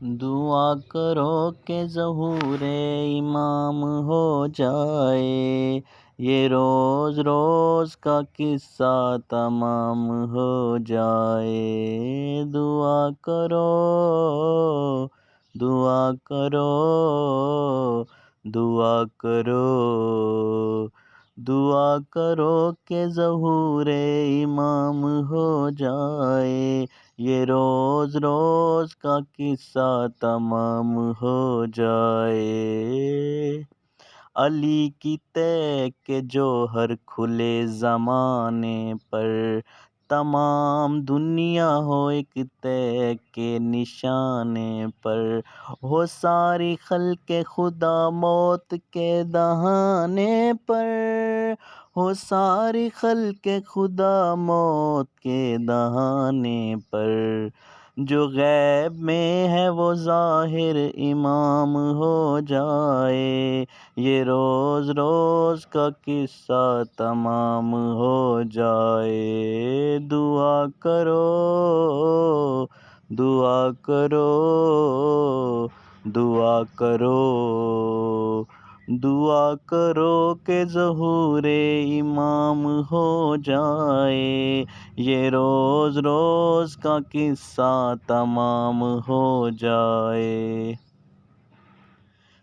دعا کرو کہ ظہور امام ہو جائے، یہ روز روز کا قصہ تمام ہو جائے۔ دعا کرو، دعا کرو، دعا کرو، دعا کرو کہ ظہور امام ہو جائے، یہ روز روز کا قصہ تمام ہو جائے۔ علی کی طے کے جوہر کھلے زمانے پر، تمام دنیا ہو ایک طے کے نشانے پر، ہو ساری خلق خدا موت کے دہانے پر، ہو ساری خلق خدا موت کے دہانے پر، جو غیب میں ہے وہ ظاہر امام ہو جائے، یہ روز روز کا قصہ تمام ہو جائے۔ دعا کرو، دعا کرو، دعا کرو، دعا کرو کہ ظہور امام ہو جائے، یہ روز روز کا قصہ تمام ہو جائے۔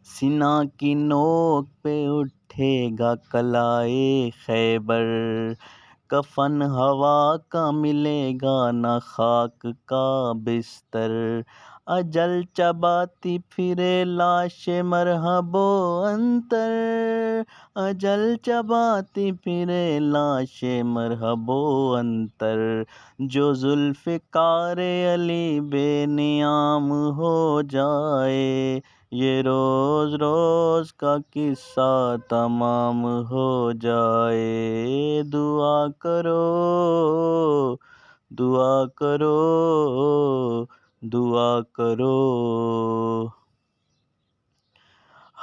سینہ کی نوک پہ اٹھے گا کلائے خیبر، کفن ہوا کا ملے گا نہ خاک کا بستر، اجل چباتی پھرے لاش مرحب و عنتر، اجل چباتی پھرے لاش مرحب و عنتر، جو ذوالفقار علی بے نیام ہو جائے، یہ روز روز کا قصہ تمام ہو جائے۔ دعا کرو، دعا کرو، دعا کرو،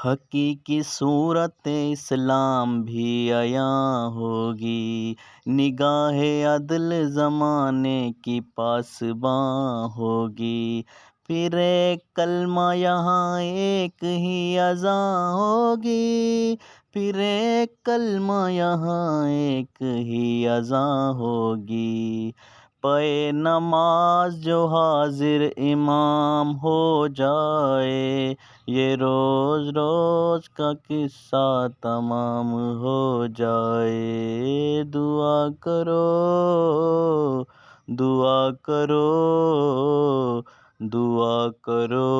حقیقی صورت اسلام بھی عیاں ہوگی، نگاہ عدل زمانے کی پاسباں ہوگی، پھر ایک کلمہ یہاں ایک ہی اذان ہوگی، پھر ایک کلمہ یہاں ایک ہی اذان ہوگی، پے نماز جو حاضر امام ہو جائے، یہ روز روز کا قصہ تمام ہو جائے۔ دعا کرو، دعا کرو، دعا کرو،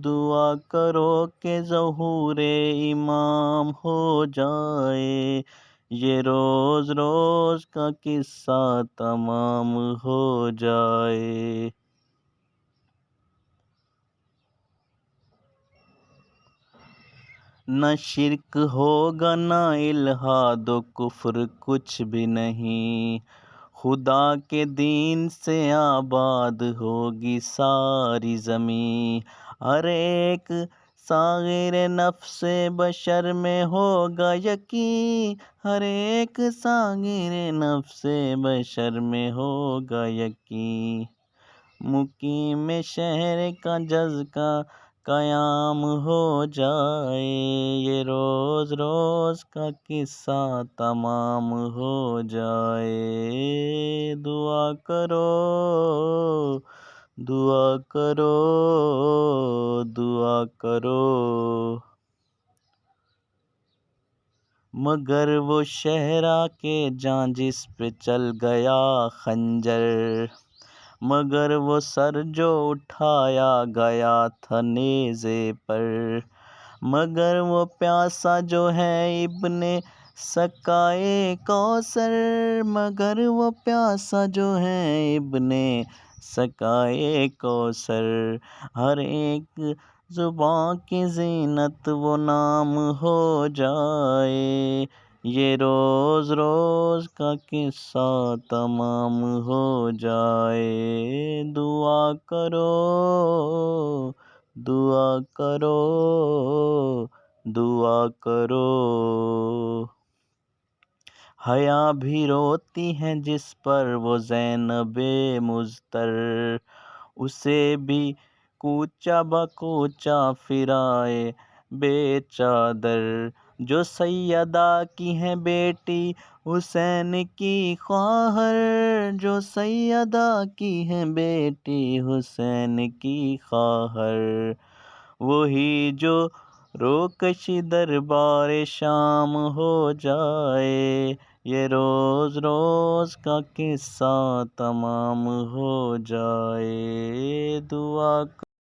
دعا کرو کہ ظہور امام ہو جائے، یہ روز روز کا قصہ تمام ہو جائے۔ نہ شرک ہوگا نہ الحاد و کفر کچھ بھی نہیں، خدا کے دین سے آباد ہوگی ساری زمیں، ہر ایک صاغر نفس بشر میں ہوگا یقین، ہر ایک صاغر نفس بشر میں ہوگا یقین، مقیم شہر کا جز کا قیام ہو جائے، یہ روز روز کا قصہ تمام ہو جائے۔ دعا کرو، دعا کرو، دعا کرو، مگر وہ صحرا کے جاں جس پہ چل گیا خنجر، مگر وہ سر جو اٹھایا گیا تھا نیزے پر، مگر وہ پیاسا جو ہے ابن سقائے کوثر، مگر وہ پیاسا جو ہے ابن سقائے کوثر، ہر ایک زباں کی زینت وہ نام ہو جائے، یہ روز روز کا قصہ تمام ہو جائے۔ دعا کرو، دعا کرو، دعا کرو، حیا بھی روتی ہے جس پر وہ زینب مضطر، اسے بھی کوچا بکوچا پھرائے بے چادر، جو سیدہ کی ہے بیٹی حسین کی خواہر، جو سیدہ کی ہے بیٹی حسین کی خواہر، وہی جو روکش دربار شام ہو جائے، یہ روز روز کا قصہ تمام ہو جائے، دعا